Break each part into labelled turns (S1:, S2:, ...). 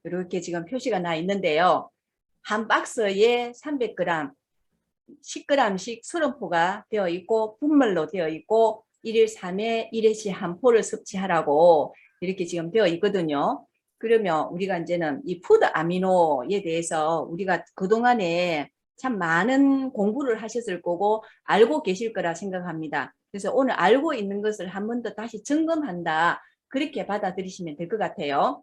S1: 이렇게 지금 표시가 나 있는데요. 한 박스에 300g, 10g씩 수름포가 되어 있고 분말로 되어 있고 1일 3회 1회씩 한 포를 섭취하라고 이렇게 지금 되어 있거든요. 그러면 우리가 이제는 이 푸드 아미노에 대해서 우리가 그동안에 참 많은 공부를 하셨을 거고 알고 계실 거라 생각합니다. 그래서 오늘 알고 있는 것을 한 번 더 다시 점검한다. 그렇게 받아들이시면 될 것 같아요.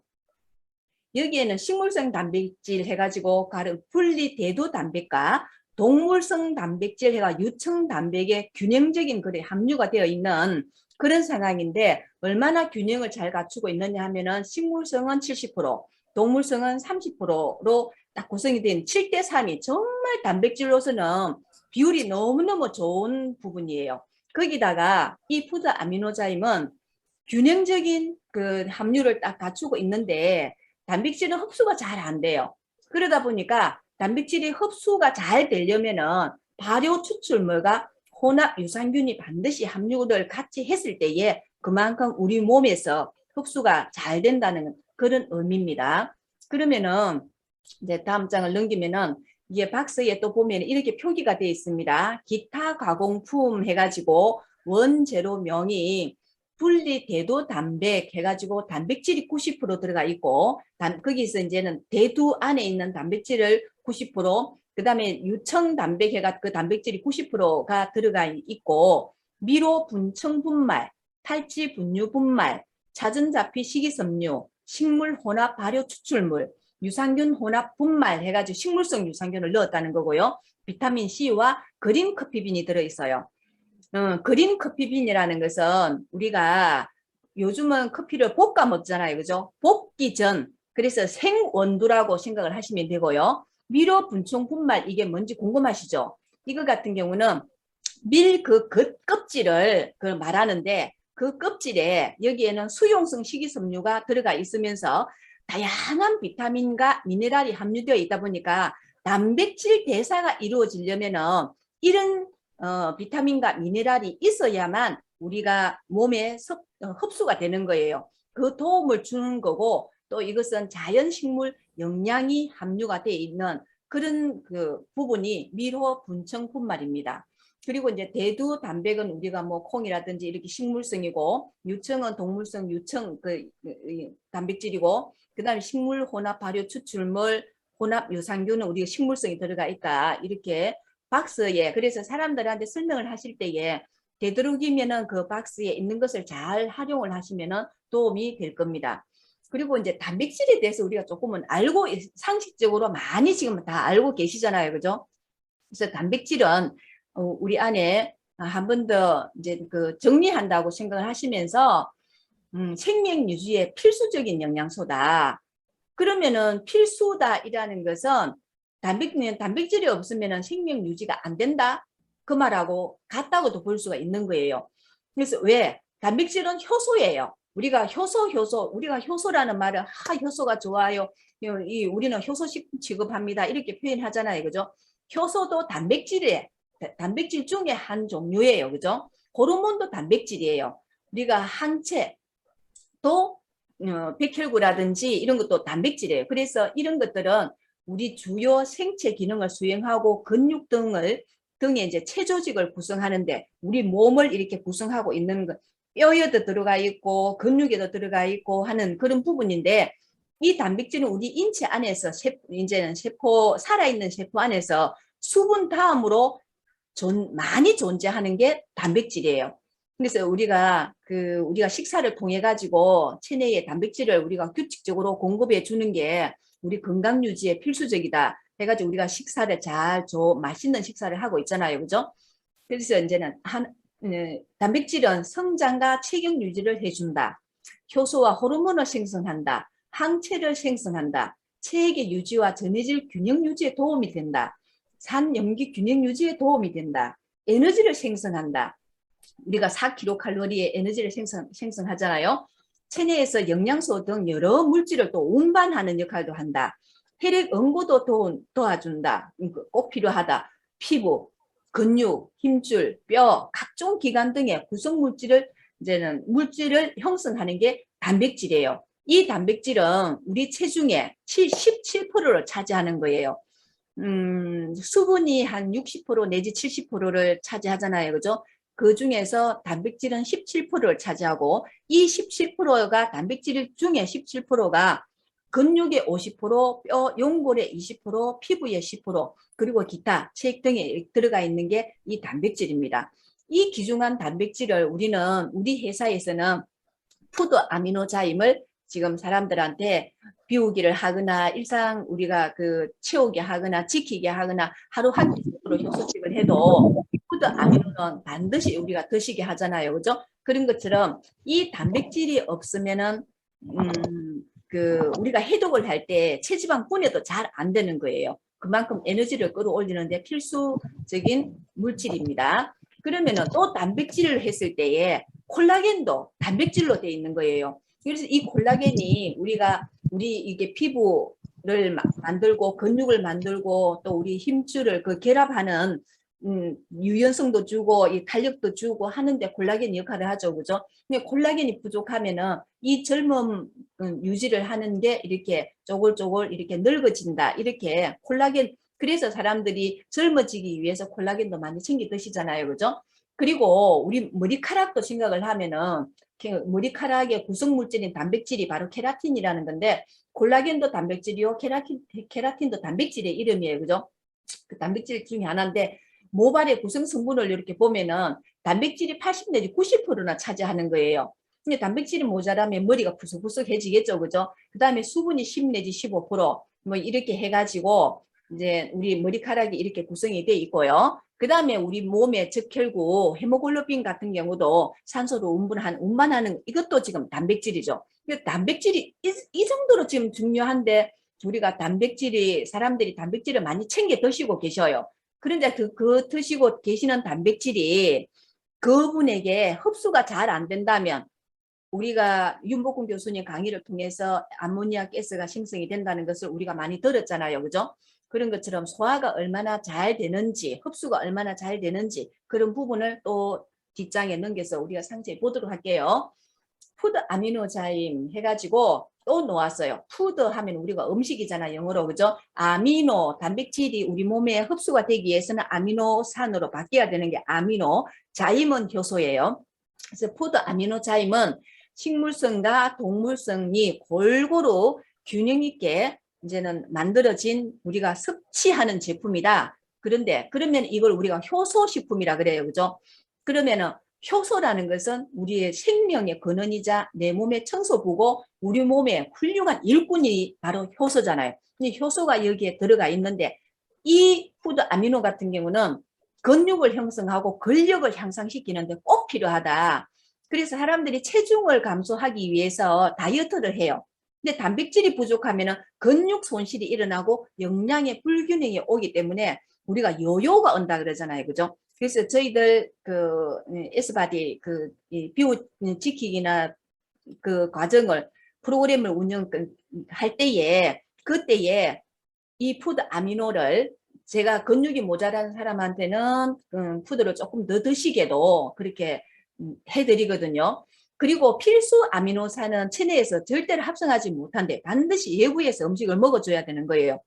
S1: 여기에는 식물성 단백질 해가지고 분리 대두 단백과 동물성 단백질 해가 유청 단백의 균형적인 그래 함유가 되어 있는 그런 상황인데 얼마나 균형을 잘 갖추고 있느냐 하면은 식물성은 70%, 동물성은 30%로 딱 구성이 된 7대3이 정말 단백질로서는 비율이 너무너무 좋은 부분이에요. 거기다가 이 푸드 아미노자임은 균형적인 그 함유를 딱 갖추고 있는데 단백질은 흡수가 잘 안 돼요. 그러다 보니까 단백질이 흡수가 잘 되려면은 발효 추출물과 혼합 유산균이 반드시 함유를 같이 했을 때에 그만큼 우리 몸에서 흡수가 잘 된다는 그런 의미입니다. 그러면은 이제 다음 장을 넘기면은 이게 박스에 또 보면 이렇게 표기가 되어 있습니다. 기타 가공품 해가지고 원재료명이 분리 대두 단백 해가지고 단백질이 90% 들어가 있고 거기서 이제는 대두 안에 있는 단백질을 90%, 그다음에 유청 단백 해가 그 단백질이 90%가 들어가 있고 미로 분청 분말, 탈지 분유 분말, 자전자피 식이섬유, 식물 혼합 발효 추출물, 유산균 혼합 분말 해가지고 식물성 유산균을 넣었다는 거고요. 비타민 C와 그린 커피빈이 들어있어요. 그린 커피빈이라는 것은 우리가 요즘은 커피를 볶아 먹잖아요. 그죠? 볶기 전. 그래서 생원두라고 생각을 하시면 되고요. 미로 분총 분말 이게 뭔지 궁금하시죠? 이거 같은 경우는 밀 그 껍질을 그 말하는데 그 껍질에 여기에는 수용성 식이섬유가 들어가 있으면서 다양한 비타민과 미네랄이 함유되어 있다 보니까 단백질 대사가 이루어지려면은 이런 비타민과 미네랄이 있어야만 우리가 몸에 흡수가 되는 거예요. 그 도움을 주는 거고 또 이것은 자연식물 영양이 함유가 되어 있는 그런 그 부분이 미로 분청 분말입니다. 그리고 이제 대두 단백은 우리가 뭐 콩이라든지 이렇게 식물성이고 유청은 동물성 유청 그 단백질이고 그다음에 식물 혼합 발효 추출물 혼합 유산균은 우리가 식물성이 들어가 있다 이렇게 박스에 그래서 사람들한테 설명을 하실 때에 되도록이면은 그 박스에 있는 것을 잘 활용을 하시면은 도움이 될 겁니다. 그리고 이제 단백질에 대해서 우리가 조금은 알고 상식적으로 많이 지금 다 알고 계시잖아요, 그죠? 그래서 단백질은 우리 안에 한 번 더 이제 그 정리한다고 생각을 하시면서 생명 유지에 필수적인 영양소다. 그러면은 필수다이라는 것은 단백질이 없으면 생명 유지가 안 된다. 그 말하고 같다고도 볼 수가 있는 거예요. 그래서 왜? 단백질은 효소예요. 우리가 우리가 효소라는 말은 효소가 좋아요. 우리는 효소식 취급합니다. 이렇게 표현하잖아요. 그죠? 효소도 단백질 중에 한 종류예요. 그죠? 호르몬도 단백질이에요. 우리가 항체, 또 백혈구라든지 이런 것도 단백질이에요. 그래서 이런 것들은 우리 주요 생체 기능을 수행하고 근육 등의 이제 체조직을 구성하는데 우리 몸을 이렇게 구성하고 있는 것, 뼈에도 들어가 있고 근육에도 들어가 있고 하는 그런 부분인데 이 단백질은 우리 인체 안에서 이제는 살아있는 세포 안에서 수분 다음으로 많이 존재하는 게 단백질이에요. 그래서 우리가 식사를 통해 가지고 체내에 단백질을 우리가 규칙적으로 공급해 주는 게 우리 건강 유지에 필수적이다. 해가지고 우리가 식사를 맛있는 식사를 하고 있잖아요. 그죠? 그래서 이제는 단백질은 성장과 체격 유지를 해준다. 효소와 호르몬을 생성한다. 항체를 생성한다. 체액의 유지와 전해질 균형 유지에 도움이 된다. 산염기 균형 유지에 도움이 된다. 에너지를 생성한다. 우리가 4kcal의 에너지를 생성하잖아요. 체내에서 영양소 등 여러 물질을 또 운반하는 역할도 한다. 혈액 응고도 도와준다. 꼭 필요하다. 피부, 근육, 힘줄, 뼈, 각종 기관 등의 구성 물질을 형성하는 게 단백질이에요. 이 단백질은 우리 체중의 17%를 차지하는 거예요. 수분이 한 60% 내지 70%를 차지하잖아요. 그죠? 그 중에서 단백질은 17%를 차지하고 이 17%가 단백질 중에 17%가 근육의 50%, 뼈, 용골의 20%, 피부의 10%, 그리고 기타, 체액 등에 들어가 있는 게 이 단백질입니다. 이 귀중한 단백질을 우리 회사에서는 푸드 아미노자임을 지금 사람들한테 비우기를 하거나 일상 우리가 그 채우게 하거나 지키게 하거나 하루 한 끼로 효소식을 해도 푸드 아미노는 반드시 우리가 드시게 하잖아요. 그죠? 그런 것처럼 이 단백질이 없으면은 우리가 해독을 할 때 체지방 분해도 잘 안 되는 거예요. 그만큼 에너지를 끌어올리는데 필수적인 물질입니다. 그러면은 또 단백질을 했을 때에 콜라겐도 단백질로 되어 있는 거예요. 그래서 이 콜라겐이 우리 이게 피부를 만들고 근육을 만들고 또 우리 힘줄을 그 결합하는 유연성도 주고 이 탄력도 주고 하는데 콜라겐이 역할을 하죠. 그죠? 근데 콜라겐이 부족하면은 이 젊음 유지를 하는 게 이렇게 쪼글쪼글 이렇게 넓어진다. 이렇게 콜라겐 그래서 사람들이 젊어지기 위해서 콜라겐도 많이 챙겨 드시잖아요. 그죠? 그리고 우리 머리카락도 생각을 하면은 머리카락의 구성물질인 단백질이 바로 케라틴이라는 건데 콜라겐도 단백질이요. 케라틴도 단백질의 이름이에요. 그죠? 그 단백질 중에 하나인데 모발의 구성 성분을 이렇게 보면은 단백질이 80 내지 90%나 차지하는 거예요. 근데 단백질이 모자라면 머리가 푸석푸석해지겠죠. 그죠? 그 다음에 수분이 10 내지 15%뭐 이렇게 해가지고 이제 우리 머리카락이 이렇게 구성이 돼 있고요. 그 다음에 우리 몸의 적혈구 헤모글로빈 같은 경우도 산소로 운반하는 이것도 지금 단백질이죠. 단백질이 이 정도로 지금 중요한데 우리가 사람들이 단백질을 많이 챙겨 드시고 계셔요. 그런데 그 드시고 계시는 단백질이 그분에게 흡수가 잘 안 된다면 우리가 윤복근 교수님 강의를 통해서 암모니아 가스가 생성이 된다는 것을 우리가 많이 들었잖아요. 그죠? 그런 것처럼 소화가 얼마나 잘 되는지, 흡수가 얼마나 잘 되는지 그런 부분을 또 뒷장에 넘겨서 우리가 상세히 보도록 할게요. 푸드 아미노자임 해가지고 또 놓았어요. 푸드 하면 우리가 음식이잖아 영어로. 그죠? 아미노 단백질이 우리 몸에 흡수가 되기 위해서는 아미노산으로 바뀌어야 되는 게 아미노. 자임은 효소예요. 그래서 푸드 아미노자임은 식물성과 동물성이 골고루 균형 있게 이제는 만들어진 우리가 섭취하는 제품이다. 그러면 이걸 우리가 효소식품이라 그래요. 그죠? 그러면은 효소라는 것은 우리의 생명의 근원이자 내 몸의 청소부고 우리 몸의 훌륭한 일꾼이 바로 효소잖아요. 효소가 여기에 들어가 있는데 이 푸드 아미노 같은 경우는 근육을 형성하고 근력을 향상시키는데 꼭 필요하다. 그래서 사람들이 체중을 감소하기 위해서 다이어트를 해요. 근데 단백질이 부족하면 근육 손실이 일어나고 영양의 불균형이 오기 때문에 우리가 요요가 온다 그러잖아요. 그죠? 그래서 저희들 S바디 비호 지키기나 그 과정을 프로그램을 운영할 때에 그때에 이 푸드 아미노를 제가 근육이 모자란 사람한테는 푸드를 조금 더 드시게도 그렇게 해드리거든요. 그리고 필수 아미노산은 체내에서 절대로 합성하지 못한데 반드시 외부에서 음식을 먹어줘야 되는 거예요.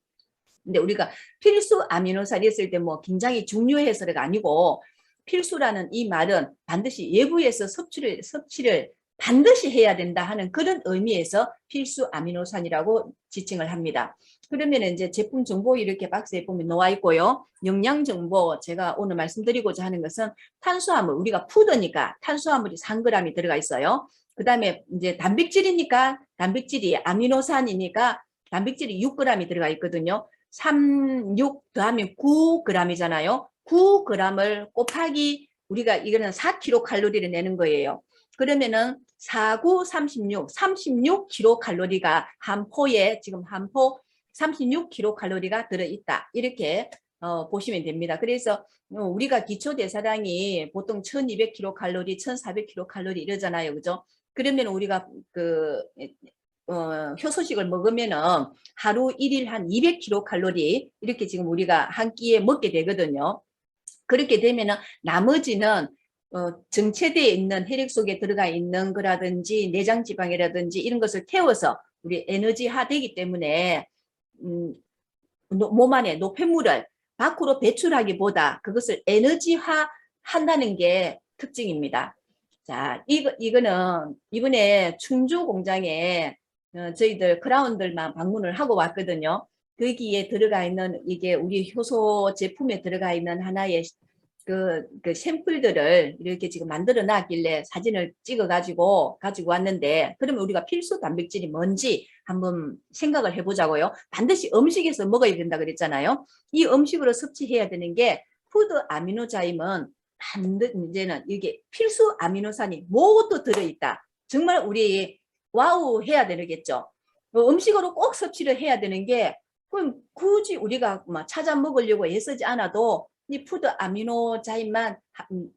S1: 근데 우리가 필수 아미노산이 있을 때 뭐 굉장히 중요해서가 아니고 필수라는 이 말은 반드시 외부에서 섭취를 반드시 해야 된다 하는 그런 의미에서 필수 아미노산이라고 지칭을 합니다. 그러면 이제 제품 정보 이렇게 박스에 보면 나와 있고요. 영양 정보 제가 오늘 말씀드리고자 하는 것은 탄수화물 우리가 푸드니까 탄수화물이 3g이 들어가 있어요. 그 다음에 이제 단백질이니까 단백질이 아미노산이니까 단백질이 6g이 들어가 있거든요. 3, 6 더하면 9g이잖아요. 9g을 곱하기 우리가 이거는 4kcal를 내는 거예요. 그러면은 4, 9, 36, 36kcal가 한 포에 지금 한 포 36kcal가 들어있다. 이렇게 보시면 됩니다. 그래서 우리가 기초대사량이 보통 1200kcal, 1400kcal 이러잖아요. 그죠? 그러면 우리가 효소식을 먹으면은 하루 1일 한 200kcal 이렇게 지금 우리가 한 끼에 먹게 되거든요. 그렇게 되면은 나머지는 정체되어 있는 혈액 속에 들어가 있는 거라든지 내장 지방이라든지 이런 것을 태워서 우리 에너지화 되기 때문에 몸 안에 노폐물을 밖으로 배출하기보다 그것을 에너지화 한다는 게 특징입니다. 자, 이거는 이번에 충주 공장에 저희들 크라운들만 방문을 하고 왔거든요. 거기에 들어가 있는 이게 우리 효소 제품에 들어가 있는 하나의 그 샘플들을 이렇게 지금 만들어 놨길래 사진을 찍어 가지고 왔는데, 그러면 우리가 필수 단백질이 뭔지 한번 생각을 해보자고요. 반드시 음식에서 먹어야 된다 그랬잖아요. 이 음식으로 섭취해야 되는 게 푸드 아미노자임은 이제는 이게 필수 아미노산이 모두 들어있다. 정말 우리 와우 해야 되겠죠. 음식으로 꼭 섭취를 해야 되는 게, 그럼 굳이 우리가 찾아 먹으려고 애쓰지 않아도 이 푸드 아미노자임만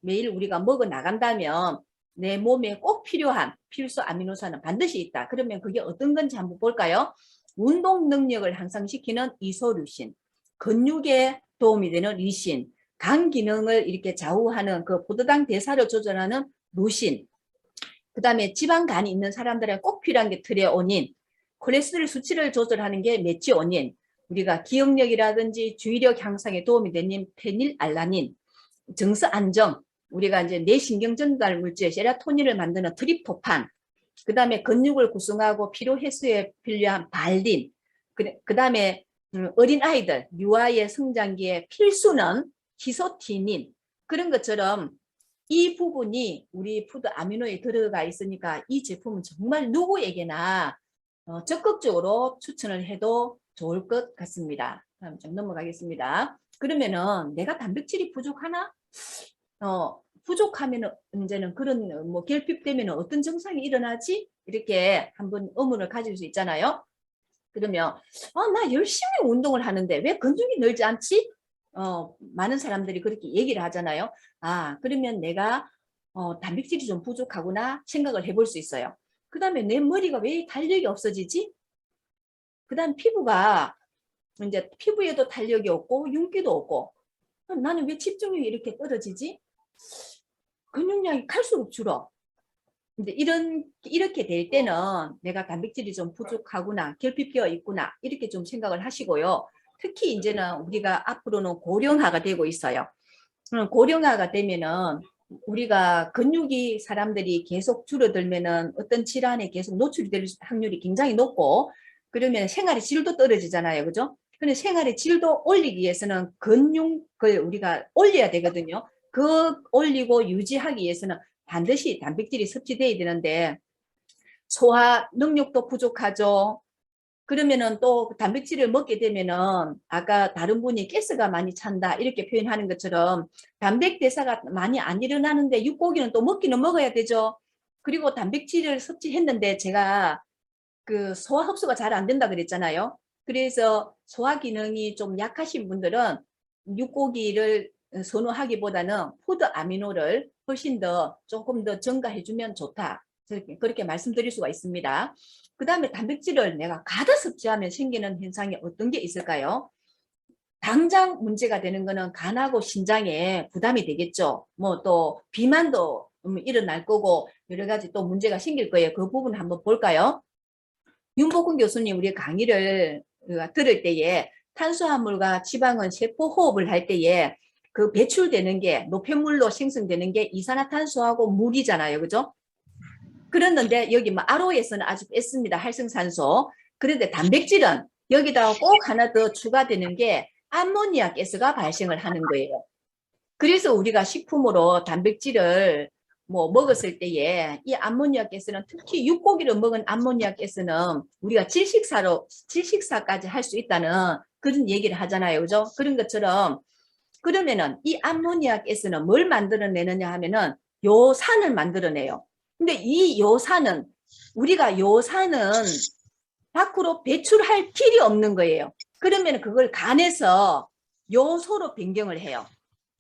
S1: 매일 우리가 먹어 나간다면 내 몸에 꼭 필요한 필수 아미노산은 반드시 있다. 그러면 그게 어떤 건지 한번 볼까요? 운동 능력을 향상시키는 이소류신, 근육에 도움이 되는 리신, 간 기능을 이렇게 좌우하는 그 포도당 대사를 조절하는 루신, 그 다음에 지방간이 있는 사람들에 꼭 필요한 게 트레오닌, 콜레스테롤 수치를 조절하는 게 메티오닌, 우리가 기억력이라든지 주의력 향상에 도움이 되는 페닐알라닌, 정서 안정, 우리가 이제 뇌신경 전달 물질 세로토닌을 만드는 트립토판, 그 다음에 근육을 구성하고 피로 해소에 필요한 발린, 그 다음에 어린아이들 유아의 성장기에 필수는 히소티닌, 그런 것처럼 이 부분이 우리 푸드 아미노에 들어가 있으니까 이 제품은 정말 누구에게나 적극적으로 추천을 해도 좋을 것 같습니다. 다음 좀 넘어가겠습니다. 그러면은 내가 단백질이 부족하나? 부족하면 이제는 그런 결핍되면 어떤 증상이 일어나지? 이렇게 한번 의문을 가질 수 있잖아요. 그러면 나 열심히 운동을 하는데 왜 근육이 늘지 않지? 많은 사람들이 그렇게 얘기를 하잖아요. 그러면 내가 단백질이 좀 부족하구나 생각을 해볼 수 있어요. 그 다음에 내 머리가 왜 탄력이 없어지지? 그 다음 피부가 이제 피부에도 탄력이 없고 윤기도 없고, 나는 왜 집중력이 이렇게 떨어지지? 근육량이 갈수록 줄어. 근데 이렇게 될 때는 내가 단백질이 좀 부족하구나, 결핍되어 있구나, 이렇게 좀 생각을 하시고요. 특히 이제는 우리가 앞으로는 고령화가 되고 있어요. 고령화가 되면은 우리가 근육이 사람들이 계속 줄어들면은 어떤 질환에 계속 노출이 될 확률이 굉장히 높고, 그러면 생활의 질도 떨어지잖아요. 그죠? 근데 생활의 질도 올리기 위해서는 근육을 우리가 올려야 되거든요. 그 올리고 유지하기 위해서는 반드시 단백질이 섭취돼야 되는데 소화 능력도 부족하죠. 그러면은 또 단백질을 먹게 되면은 아까 다른 분이 가스가 많이 찬다 이렇게 표현하는 것처럼 단백 대사가 많이 안 일어나는데 육고기는 또 먹기는 먹어야 되죠. 그리고 단백질을 섭취했는데 제가 그 소화 흡수가 잘 안 된다 그랬잖아요. 그래서 소화 기능이 좀 약하신 분들은 육고기를 선호하기보다는 푸드 아미노를 훨씬 더 조금 더 증가해주면 좋다. 그렇게 말씀드릴 수가 있습니다. 그 다음에 단백질을 내가 가득 섭취하면 생기는 현상이 어떤 게 있을까요? 당장 문제가 되는 거는 간하고 신장에 부담이 되겠죠. 뭐 또 비만도 일어날 거고 여러 가지 또 문제가 생길 거예요. 그 부분 한번 볼까요? 윤복훈 교수님 우리 강의를 들을 때에 탄수화물과 지방은 세포 호흡을 할 때에 그 배출되는 게 노폐물로 생성되는 게 이산화탄소하고 물이잖아요. 그죠? 그랬는데 여기 뭐 RO에서는 아주 뺐습니다. 활성산소. 그런데 단백질은 여기다가 꼭 하나 더 추가되는 게 암모니아 가스가 발생을 하는 거예요. 그래서 우리가 식품으로 단백질을 뭐 먹었을 때에 이 암모니아 가스는 특히 육고기를 먹은 암모니아 가스는 우리가 질식사까지 할 수 있다는 그런 얘기를 하잖아요. 그죠? 그런 것처럼 그러면은 이 암모니아 가스는 뭘 만들어내느냐 하면은 요산을 만들어내요. 근데 이 요산은 우리가 요산은 밖으로 배출할 길이 없는 거예요. 그러면 그걸 간에서 요소로 변경을 해요.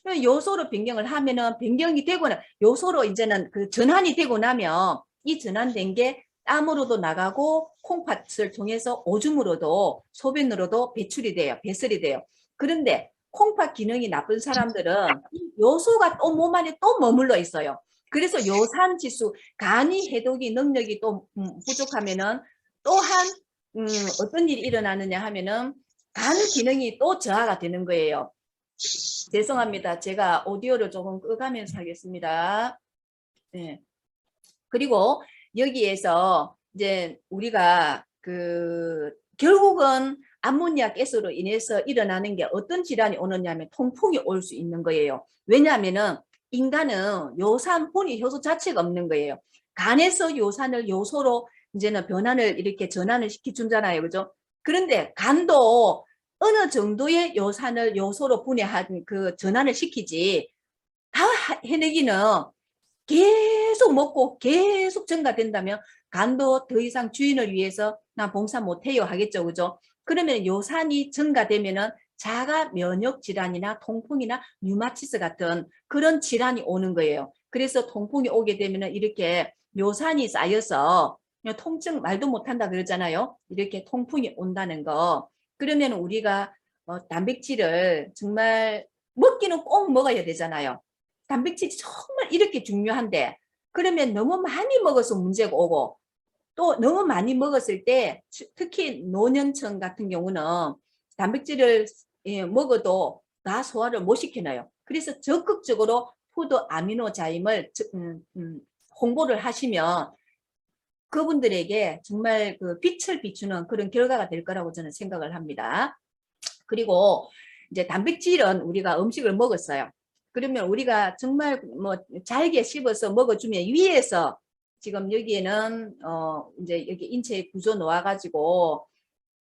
S1: 요소로 변경을 하면은 변경이 되고는 요소로 이제는 그 전환이 되고 나면 이 전환된 게 땀으로도 나가고 콩팥을 통해서 오줌으로도 소변으로도 배출이 돼요. 배설이 돼요. 그런데 콩팥 기능이 나쁜 사람들은 이 요소가 또 몸 안에 또 머물러 있어요. 그래서 요산 지수, 간이 해독이 능력이 또 부족하면은 또한 어떤 일이 일어나느냐 하면은 간 기능이 또 저하가 되는 거예요. 죄송합니다. 제가 오디오를 조금 끄가면서 하겠습니다. 네. 그리고 여기에서 이제 우리가 결국은 암모니아 가스로 인해서 일어나는 게 어떤 질환이 오느냐면 통풍이 올 수 있는 거예요. 왜냐하면은 인간은 요산 혼이 효소 자체가 없는 거예요. 간에서 요산을 요소로 이제는 변환을 이렇게 전환을 시켜준잖아요. 그죠? 그런데 간도 어느 정도의 요산을 요소로 분해한 그 전환을 시키지 다 해내기는 계속 먹고 계속 증가된다면 간도 더 이상 주인을 위해서 나 봉사 못해요 하겠죠. 그죠? 그러면 요산이 증가되면은 자가 면역 질환이나 통풍이나 류마티스 같은 그런 질환이 오는 거예요. 그래서 통풍이 오게 되면은 이렇게 요산이 쌓여서 통증 말도 못한다 그러잖아요. 이렇게 통풍이 온다는 거. 그러면 우리가 단백질을 정말 먹기는 꼭 먹어야 되잖아요. 단백질이 정말 이렇게 중요한데 그러면 너무 많이 먹어서 문제가 오고 또 너무 많이 먹었을 때 특히 노년층 같은 경우는 단백질을 먹어도 다 소화를 못 시켜놔요. 그래서 적극적으로 푸드 아미노자임을 홍보를 하시면 그분들에게 정말 그 빛을 비추는 그런 결과가 될 거라고 저는 생각을 합니다. 그리고 이제 단백질은 우리가 음식을 먹었어요. 그러면 우리가 정말 뭐 잘게 씹어서 먹어주면 위에서 지금 여기에는 이제 여기 인체의 구조 놓아가지고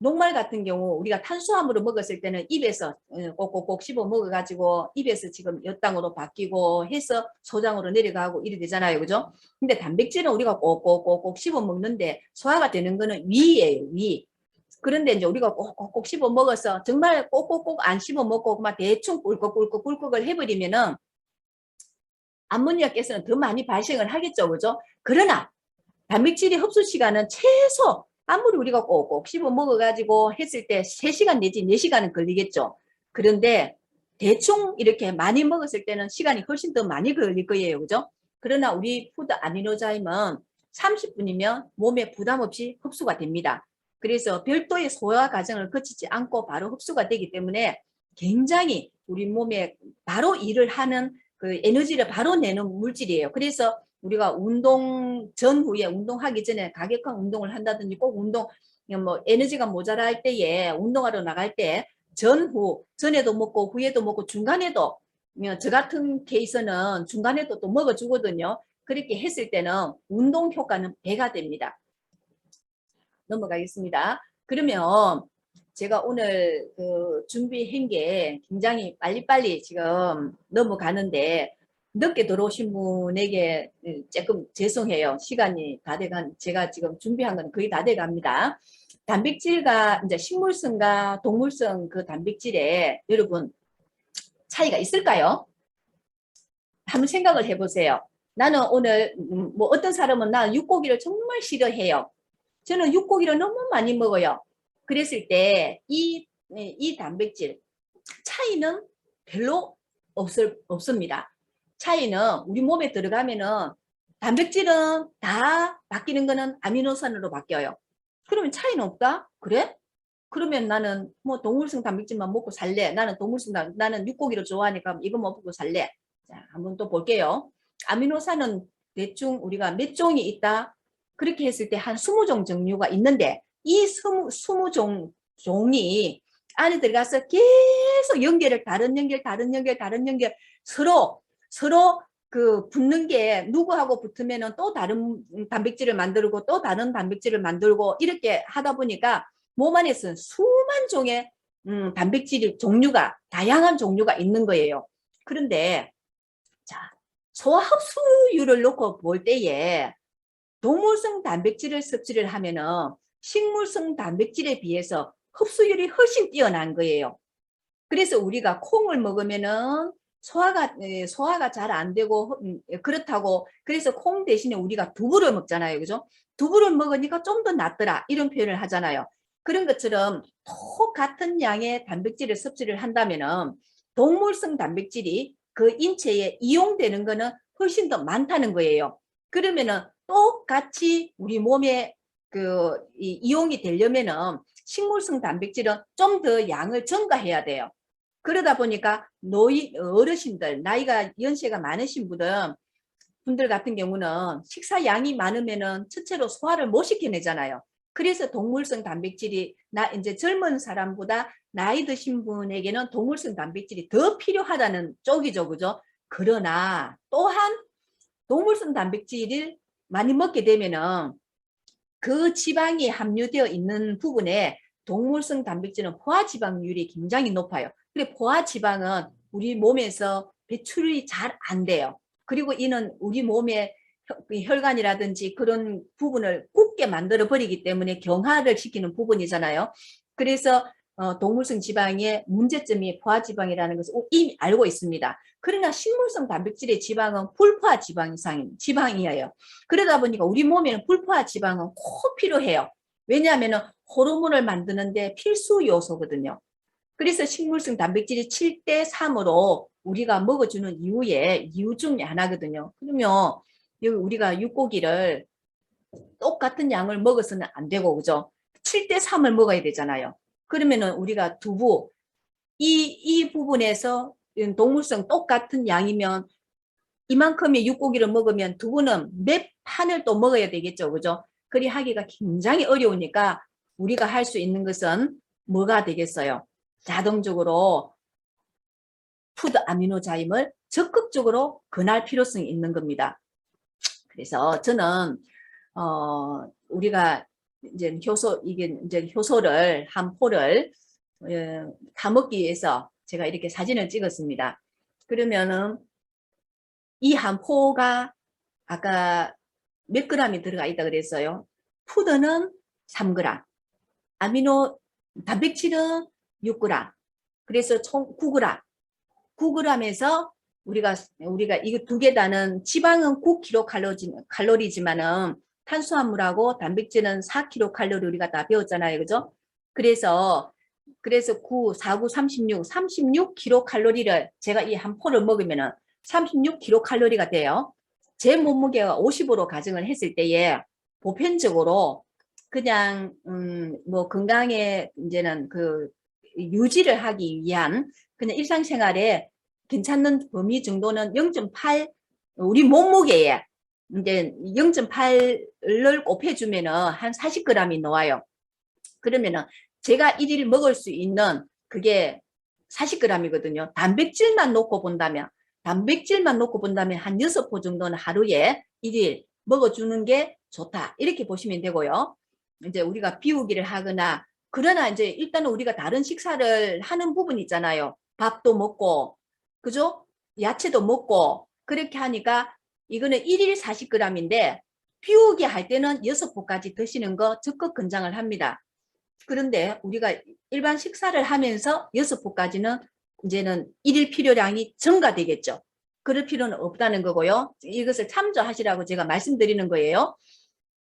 S1: 녹말 같은 경우 우리가 탄수화물을 먹었을 때는 입에서 꼭꼭꼭 씹어 먹어가지고 입에서 지금 엿당으로 바뀌고 해서 소장으로 내려가고 이래 되잖아요. 그죠? 근데 단백질은 우리가 꼭꼭꼭 씹어 먹는데 소화가 되는 거는 위예요. 위. 그런데 이제 우리가 꼭꼭 씹어 먹어서 정말 꼭꼭꼭 안 씹어 먹고 막 대충 꿀꺽꿀꺽꿀꺽을 해버리면은 암모니아 가스는 더 많이 발생을 하겠죠. 그죠? 그러나 단백질의 흡수 시간은 최소 아무리 우리가 꼭꼭 씹어 먹어가지고 했을 때 3시간 내지 4시간은 걸리겠죠. 그런데 대충 이렇게 많이 먹었을 때는 시간이 훨씬 더 많이 걸릴 거예요. 그죠? 그러나 우리 푸드 아미노자임은 30분이면 몸에 부담 없이 흡수가 됩니다. 그래서 별도의 소화 과정을 거치지 않고 바로 흡수가 되기 때문에 굉장히 우리 몸에 바로 일을 하는 그 에너지를 바로 내는 물질이에요. 그래서 우리가 운동 전후에 운동하기 전에 가격한 운동을 한다든지 꼭 운동 뭐 에너지가 모자랄 때에 운동하러 나갈 때 전후 전에도 먹고 후에도 먹고 중간에도 저 같은 케이스는 중간에도 또 먹어주거든요. 그렇게 했을 때는 운동 효과는 배가 됩니다. 넘어가겠습니다. 그러면 제가 오늘 그 준비한 게 굉장히 빨리빨리 지금 넘어가는데 늦게 들어오신 분에게 조금 죄송해요. 시간이 다 돼간 제가 지금 준비한 건 거의 다 돼갑니다. 단백질과 이제 식물성과 동물성 그 단백질에 여러분 차이가 있을까요? 한번 생각을 해보세요. 나는 오늘 뭐 어떤 사람은 나 육고기를 정말 싫어해요. 저는 육고기를 너무 많이 먹어요. 그랬을 때 이 단백질 차이는 별로 없습니다. 차이는 우리 몸에 들어가면은 단백질은 다 바뀌는 거는 아미노산으로 바뀌어요. 그러면 차이는 없다? 그래? 그러면 나는 뭐 동물성 단백질만 먹고 살래. 나는 육고기를 좋아하니까 이거 먹고 살래. 자, 한번 또 볼게요. 아미노산은 대충 우리가 몇 종이 있다? 그렇게 했을 때 한 20종 종류가 있는데 이 20종이 안에 들어가서 계속 다른 연결 서로 그 붙는 게 누구하고 붙으면은 또 다른 단백질을 만들고 또 다른 단백질을 만들고 이렇게 하다 보니까 몸 안에서는 수만 종의 단백질 종류가 다양한 종류가 있는 거예요. 그런데 자, 소화 흡수율을 놓고 볼 때에 동물성 단백질을 섭취를 하면은 식물성 단백질에 비해서 흡수율이 훨씬 뛰어난 거예요. 그래서 우리가 콩을 먹으면은 소화가 잘 안 되고 그렇다고 그래서 콩 대신에 우리가 두부를 먹잖아요. 그죠? 두부를 먹으니까 좀 더 낫더라 이런 표현을 하잖아요. 그런 것처럼 똑같은 양의 단백질을 섭취를 한다면은 동물성 단백질이 그 인체에 이용되는 거는 훨씬 더 많다는 거예요. 그러면은 똑같이 우리 몸에 이용이 되려면은 식물성 단백질은 좀 더 양을 증가해야 돼요. 그러다 보니까 어르신들, 나이가 연세가 많으신 분들 같은 경우는 식사 양이 많으면은 첫째로 소화를 못 시켜내잖아요. 그래서 동물성 단백질이 이제 젊은 사람보다 나이 드신 분에게는 동물성 단백질이 더 필요하다는 쪽이죠, 그죠? 그러나 또한 동물성 단백질을 많이 먹게 되면은 그 지방이 함유되어 있는 부분에 동물성 단백질은 포화지방률이 굉장히 높아요. 근데 포화지방은 우리 몸에서 배출이 잘 안 돼요. 그리고 이는 우리 몸의 혈관이라든지 그런 부분을 굳게 만들어 버리기 때문에 경화를 시키는 부분이잖아요. 그래서 동물성 지방의 문제점이 포화지방이라는 것을 이미 알고 있습니다. 그러나 식물성 단백질의 지방은 불포화 지방이에요. 그러다 보니까 우리 몸에는 불포화 지방은 꼭 필요해요. 왜냐하면 호르몬을 만드는데 필수 요소거든요. 그래서 식물성 단백질이 7대 3으로 우리가 먹어주는 이유 중에 하나거든요. 그러면 여기 우리가 육고기를 똑같은 양을 먹어서는 안 되고, 그죠? 7대 3을 먹어야 되잖아요. 그러면은 우리가 두부, 이 부분에서 동물성 똑같은 양이면 이만큼의 육고기를 먹으면 두부는 몇 판을 또 먹어야 되겠죠, 그죠? 그리 하기가 굉장히 어려우니까 우리가 할 수 있는 것은 뭐가 되겠어요? 자동적으로 푸드 아미노자임을 적극적으로 권할 필요성이 있는 겁니다. 그래서 저는 우리가 이제 효소를 한 포를 다 먹기 위해서 제가 이렇게 사진을 찍었습니다. 그러면은 이 한 포가 아까 몇 g이 들어가 있다 그랬어요. 푸드는 3g, 단백질은 6g, 그래서 총 9g. 9g에서 우리가 이거 두 개 다는 지방은 9kcal지만은 탄수화물하고 단백질은 4kcal 우리가 다 배웠잖아요, 그죠? 그래서 9, 4, 9, 36kcal를 제가 이 한 포를 먹으면은 36kcal가 돼요. 제 몸무게가 50으로 가정을 했을 때에 보편적으로 그냥 뭐 건강에 이제는 유지를 하기 위한 그냥 일상생활에 괜찮은 범위 정도는 0.8 우리 몸무게에 이제 0.8을 곱해주면은 한 40g이 나와요. 그러면은 제가 1일 먹을 수 있는 그게 40g이거든요. 단백질만 놓고 본다면 한 6포 정도는 하루에 1일 먹어주는 게 좋다. 이렇게 보시면 되고요. 이제 우리가 비우기를 하거나 그러나 이제 일단은 우리가 다른 식사를 하는 부분이 있잖아요. 밥도 먹고, 그죠? 야채도 먹고, 그렇게 하니까 이거는 1일 40g인데 비우기 할 때는 6포까지 드시는 거 적극 권장을 합니다. 그런데 우리가 일반 식사를 하면서 6포까지는 이제는 1일 필요량이 증가되겠죠. 그럴 필요는 없다는 거고요. 이것을 참조하시라고 제가 말씀드리는 거예요.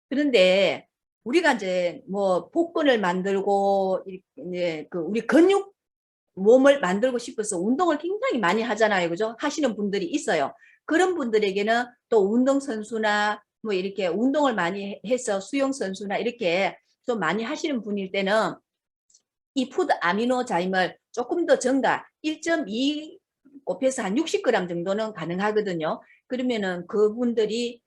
S1: 그런데 우리가 이제 뭐 복근을 만들고 이제 우리 근육 몸을 만들고 싶어서 운동을 굉장히 많이 하잖아요, 그죠? 하시는 분들이 있어요. 그런 분들에게는 또 운동선수나 뭐 이렇게 운동을 많이 해서 수영선수나 이렇게 좀 많이 하시는 분일 때는 이 푸드 아미노자임을 조금 더 증가 1.2 곱해서 한 60g 정도는 가능하거든요. 그러면은 그분들이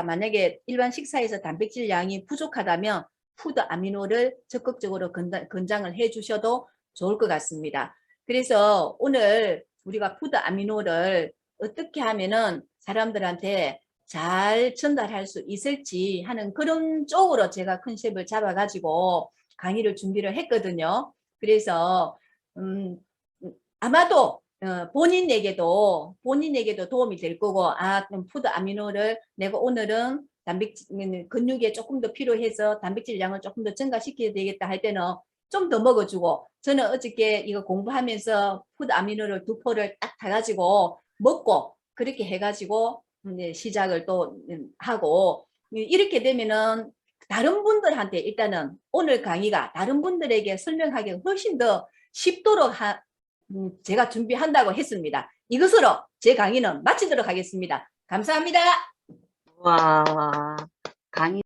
S1: 만약에 일반 식사에서 단백질 양이 부족하다면 푸드 아미노를 적극적으로 권장을 해 주셔도 좋을 것 같습니다. 그래서 오늘 우리가 푸드 아미노를 어떻게 하면은 사람들한테 잘 전달할 수 있을지 하는 그런 쪽으로 제가 컨셉을 잡아가지고 강의를 준비를 했거든요. 그래서 아마도 본인에게도 도움이 될 거고, 푸드 아미노를 내가 오늘은 근육에 조금 더 필요해서 단백질 양을 조금 더 증가시켜야 되겠다 할 때는 좀 더 먹어주고, 저는 어저께 이거 공부하면서 푸드 아미노를 2포를 딱 타가지고 먹고 그렇게 해가지고 이제 시작을 또 하고, 이렇게 되면은 다른 분들한테 일단은 오늘 강의가 다른 분들에게 설명하기 훨씬 더 쉽도록 제가 준비한다고 했습니다. 이것으로 제 강의는 마치도록 하겠습니다. 감사합니다.
S2: 와, 강의